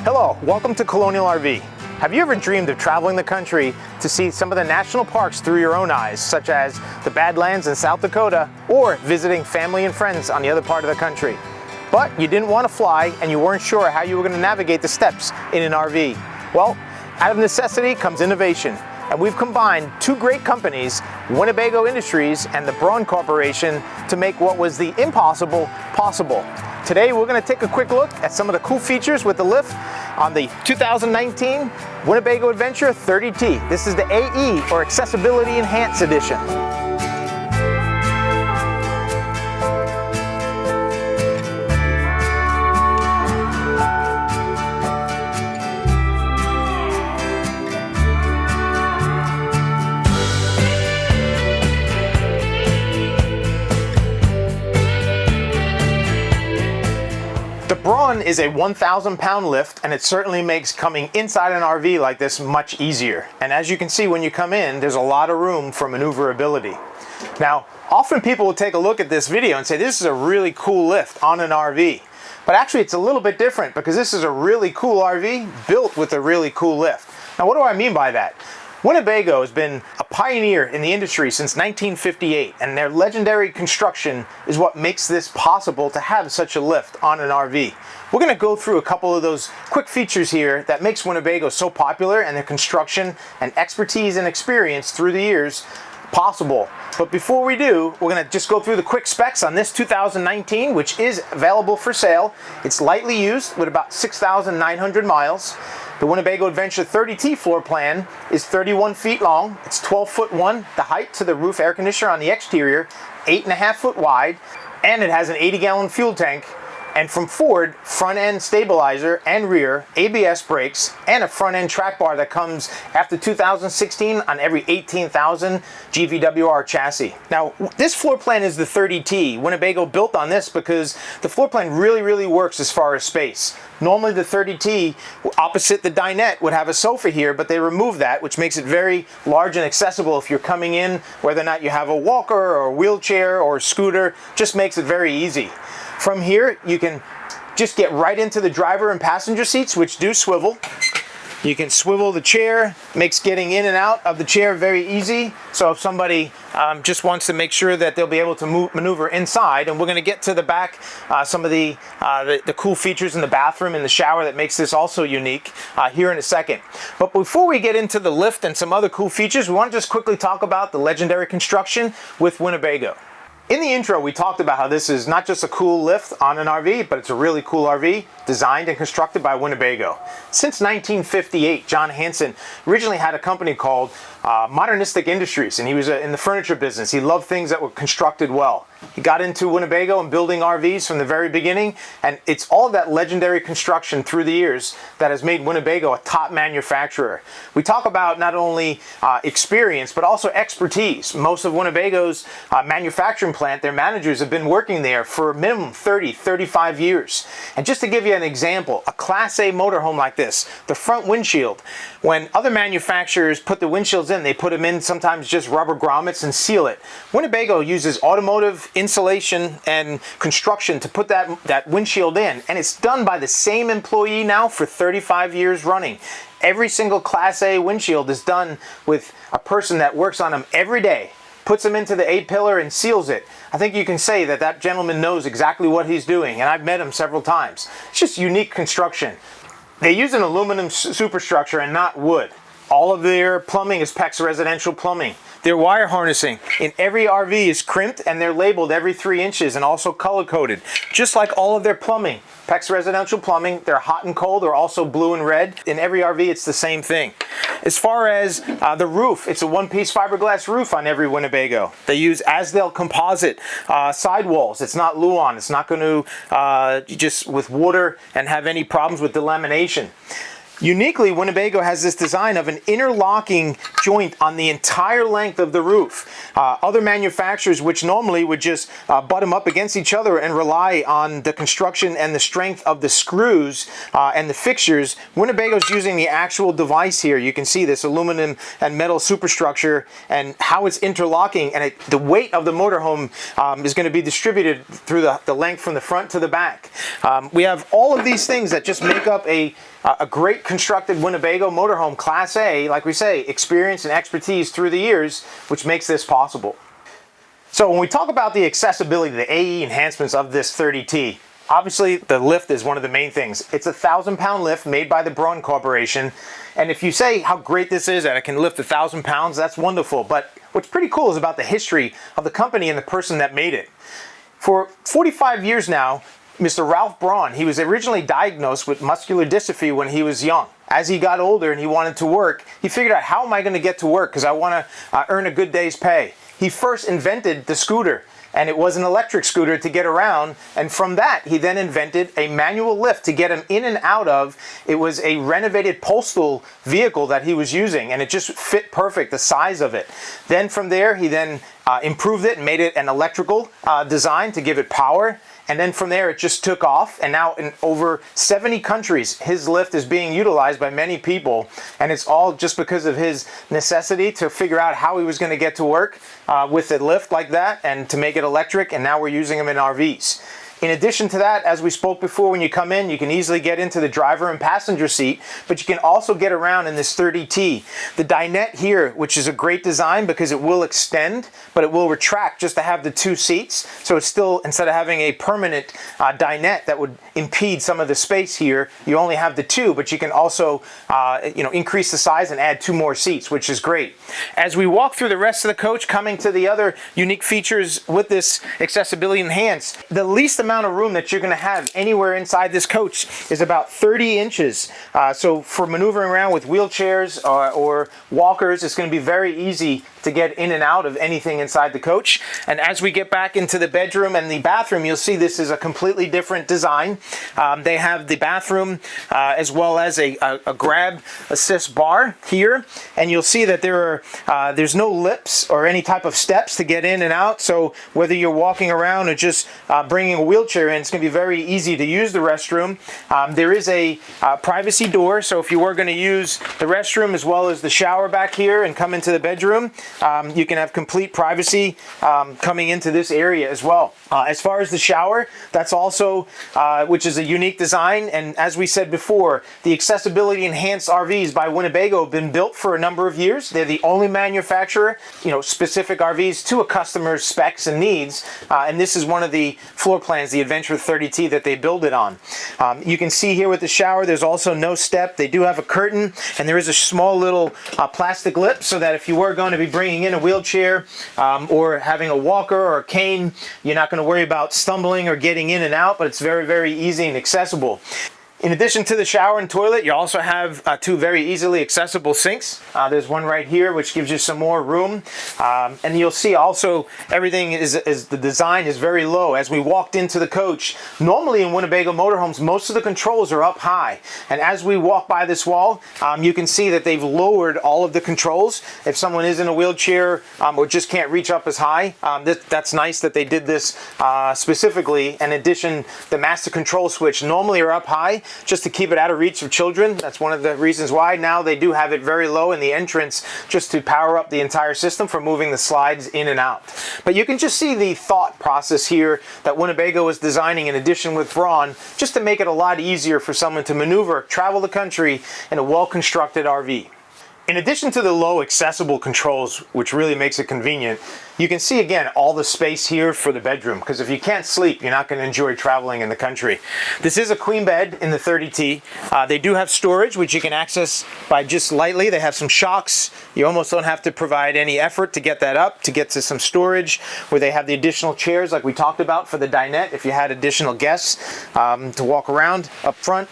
Hello, welcome to Colonial RV. Have you ever dreamed of traveling the country to see some of the national parks through your own eyes, such as the Badlands in South Dakota, or visiting family and friends on the other part of the country? But you didn't want to fly and you weren't sure how you were going to navigate the steps in an RV. Well, out of necessity comes innovation, and we've combined two great companies, Winnebago Industries and the Braun Corporation, to make what was the impossible possible. Today we're going to take a quick look at some of the cool features with the lift on the 2019 Winnebago Adventurer 30T. This is the AE, or Accessibility Enhanced Edition. The Braun is a 1,000-pound lift, and it certainly makes coming inside an RV like this much easier. And as you can see when you come in, there's a lot of room for maneuverability. Now, often people will take a look at this video and say this is a really cool lift on an RV. But actually it's a little bit different, because this is a really cool RV built with a really cool lift. Now, what do I mean by that? Winnebago has been a pioneer in the industry since 1958, and their legendary construction is what makes this possible to have such a lift on an RV. We're going to go through a couple of those quick features here that makes Winnebago so popular, and their construction and expertise and experience through the years possible. But before we do, we're going to just go through the quick specs on this 2019, which is available for sale. It's lightly used with about 6,900 miles. The Winnebago Adventurer 30T floor plan is 31 feet long. It's 12 foot one, the height to the roof air conditioner on the exterior, 8.5 foot wide, and it has an 80-gallon fuel tank. And from Ford, front end stabilizer and rear, ABS brakes, and a front end track bar that comes after 2016 on every 18,000 GVWR chassis. Now, this floor plan is the 30T. Winnebago built on this because the floor plan really works as far as space. Normally the 30T, opposite the dinette, would have a sofa here, but they removed that, which makes it very large and accessible if you're coming in, whether or not you have a walker or a wheelchair or a scooter, just makes it very easy. From here, you can just get right into the driver and passenger seats, which do swivel. You can swivel the chair, makes getting in and out of the chair very easy. So if somebody just wants to make sure that they'll be able to maneuver inside, and we're going to get to the back, some of the cool features in the bathroom and the shower that makes this also unique here in a second. But before we get into the lift and some other cool features, we want to just quickly talk about the legendary construction with Winnebago. In the intro, we talked about how this is not just a cool lift on an RV, but it's a really cool RV designed and constructed by Winnebago. Since 1958, John Hanson originally had a company called Modernistic Industries, and he was in the furniture business. He loved things that were constructed well. He got into Winnebago and building RVs from the very beginning, and it's all of that legendary construction through the years that has made Winnebago a top manufacturer. We talk about not only experience, but also expertise. Most of Winnebago's manufacturing plant, their managers have been working there for a minimum 35 years. And just to give you an example, a Class A motorhome like this, the front windshield, when other manufacturers put the windshields in, they put them in sometimes just rubber grommets and seal it. Winnebago uses automotive insulation and construction to put that windshield in, and it's done by the same employee now for 35 years running. Every single Class A windshield is done with a person that works on them every day, puts them into the A-pillar and seals it. I think you can say that that gentleman knows exactly what he's doing, and I've met him several times. It's just unique construction. They use an aluminum superstructure and not wood. All of their plumbing is PEX residential plumbing. Their wire harnessing in every RV is crimped, and they're labeled every 3 inches and also color-coded, just like all of their plumbing. PEX residential plumbing, they're hot and cold, they're also blue and red. In every RV, it's the same thing. As far as the roof, it's a one-piece fiberglass roof on every Winnebago. They use Asdale composite sidewalls. It's not Luan. It's not going to just with water and have any problems with delamination. Uniquely, Winnebago has this design of an interlocking joint on the entire length of the roof. Other manufacturers, which normally would just butt them up against each other and rely on the construction and the strength of the screws and the fixtures, Winnebago's using the actual device here. You can see this aluminum and metal superstructure and how it's interlocking, and the weight of the motorhome is going to be distributed through the length from the front to the back. We have all of these things that just make up a A great constructed Winnebago motorhome, Class A, like we say, experience and expertise through the years, which makes this possible. So when we talk about the accessibility, the AE enhancements of this 30T, obviously the lift is one of the main things. It's a 1,000-pound lift made by the Braun Corporation. And if you say how great this is, that it can lift 1,000 pounds, that's wonderful. But what's pretty cool is about the history of the company and the person that made it. For 45 years now, Mr. Ralph Braun, he was originally diagnosed with muscular dystrophy when he was young. As he got older and he wanted to work, he figured out, how am I going to get to work because I want to earn a good day's pay. He first invented the scooter, and it was an electric scooter to get around, and from that he then invented a manual lift to get him in and out of. It was a renovated postal vehicle that he was using, and it just fit perfect, the size of it. Then from there he then improved it and made it an electrical design to give it power. And then from there it just took off, and now in over 70 countries his lift is being utilized by many people, and it's all just because of his necessity to figure out how he was going to get to work with a lift like that and to make it electric, and now we're using them in RVs. In addition to that, as we spoke before, when you come in, you can easily get into the driver and passenger seat, but you can also get around in this 30T. The dinette here, which is a great design because it will extend, but it will retract just to have the two seats. So it's still, instead of having a permanent dinette that would impede some of the space here, you only have the two, but you can also increase the size and add two more seats, which is great. As we walk through the rest of the coach, coming to the other unique features with this accessibility enhanced, the least amount of room that you're going to have anywhere inside this coach is about 30 inches. So for maneuvering around with wheelchairs or walkers, it's going to be very easy to get in and out of anything inside the coach. And as we get back into the bedroom and the bathroom, you'll see this is a completely different design. They have the bathroom as well as a grab assist bar here, and you'll see that there's no lips or any type of steps to get in and out. So whether you're walking around or just bringing a wheelchair in, it's going to be very easy to use the restroom. There is a privacy door, so if you were going to use the restroom as well as the shower back here and come into the bedroom, you can have complete privacy coming into this area as well. As far as the shower, that's also, which is a unique design, and as we said before, the accessibility enhanced RVs by Winnebago have been built for a number of years. They're the only manufacturer, specific RVs to a customer's specs and needs, and this is one of the floor plans, the Adventurer 30T, that they build it on. You can see here with the shower, there's also no step. They do have a curtain, and there is a small little plastic lip so that if you were going to be bringing in a wheelchair or having a walker or a cane, you're not going to worry about stumbling or getting in and out, but it's very, very easy and accessible. In addition to the shower and toilet, you also have two very easily accessible sinks. There's one right here which gives you some more room, and you'll see also everything is the design is very low. As we walked into the coach, normally in Winnebago motorhomes most of the controls are up high, and as we walk by this wall, you can see that they've lowered all of the controls. If someone is in a wheelchair or just can't reach up as high, that's nice that they did this specifically. In addition, the master control switch normally are up high, just to keep it out of reach of children. That's one of the reasons why now they do have it very low in the entrance, just to power up the entire system for moving the slides in and out. But you can just see the thought process here that Winnebago is designing in addition with Braun, just to make it a lot easier for someone to maneuver, travel the country in a well-constructed RV. In addition to the low accessible controls, which really makes it convenient, you can see again all the space here for the bedroom, because if you can't sleep, you're not going to enjoy traveling in the country. This is a queen bed in the 30T. They do have storage, which you can access by just lightly. They have some shocks. You almost don't have to provide any effort to get that up, to get to some storage, where they have the additional chairs like we talked about for the dinette if you had additional guests to walk around up front.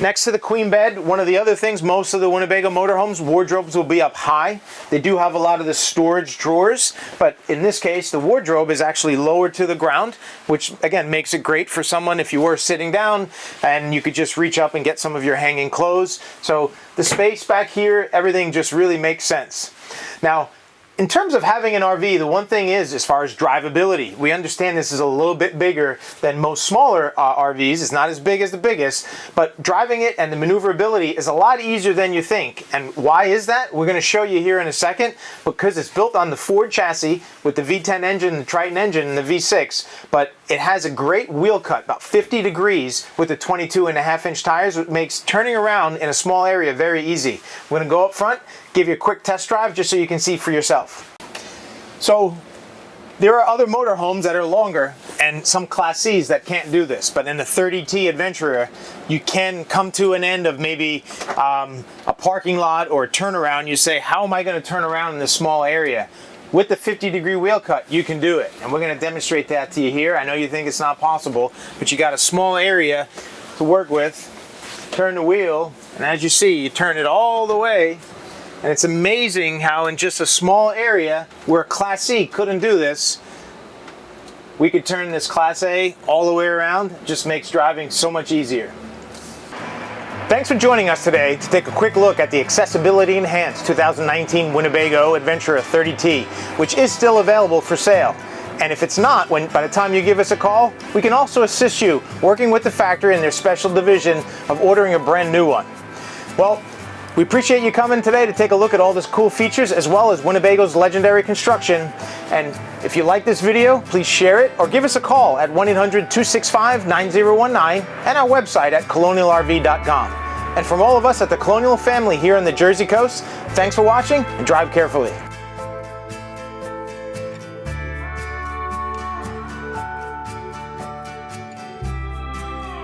Next to the queen bed, one of the other things, most of the Winnebago motorhomes, wardrobes will be up high. They do have a lot of the storage drawers, but in this case, the wardrobe is actually lowered to the ground, which again makes it great for someone if you were sitting down and you could just reach up and get some of your hanging clothes. So the space back here, everything just really makes sense. Now, In terms of having an RV, the one thing is, as far as drivability, we understand this is a little bit bigger than most smaller RVs. It's not as big as the biggest, but driving it and the maneuverability is a lot easier than you think. And why is that? We're going to show you here in a second. Because it's built on the Ford chassis with the V10 engine, the Triton engine, and the V6, but it has a great wheel cut, about 50 degrees with the 22.5-inch tires, which makes turning around in a small area very easy. We're going to go up front, give you a quick test drive just so you can see for yourself. So there are other motorhomes that are longer and some Class Cs that can't do this, but in the 30T Adventurer you can come to an end of maybe a parking lot or a turnaround. You say, how am I going to turn around in this small area? With the 50-degree wheel cut, you can do it, and we're going to demonstrate that to you here. I know you think it's not possible, but you got a small area to work with. Turn the wheel, and as you see, you turn it all the way. And it's amazing how in just a small area where Class C couldn't do this, we could turn this Class A all the way around. It just makes driving so much easier. Thanks for joining us today to take a quick look at the Accessibility Enhanced 2019 Winnebago Adventurer 30T, which is still available for sale. And if it's not, by the time you give us a call, we can also assist you working with the factory in their special division of ordering a brand new one. Well, we appreciate you coming today to take a look at all these cool features as well as Winnebago's legendary construction. And if you like this video, please share it or give us a call at 1-800-265-9019 and our website at colonialrv.com. And from all of us at the Colonial family here on the Jersey coast, thanks for watching and drive carefully.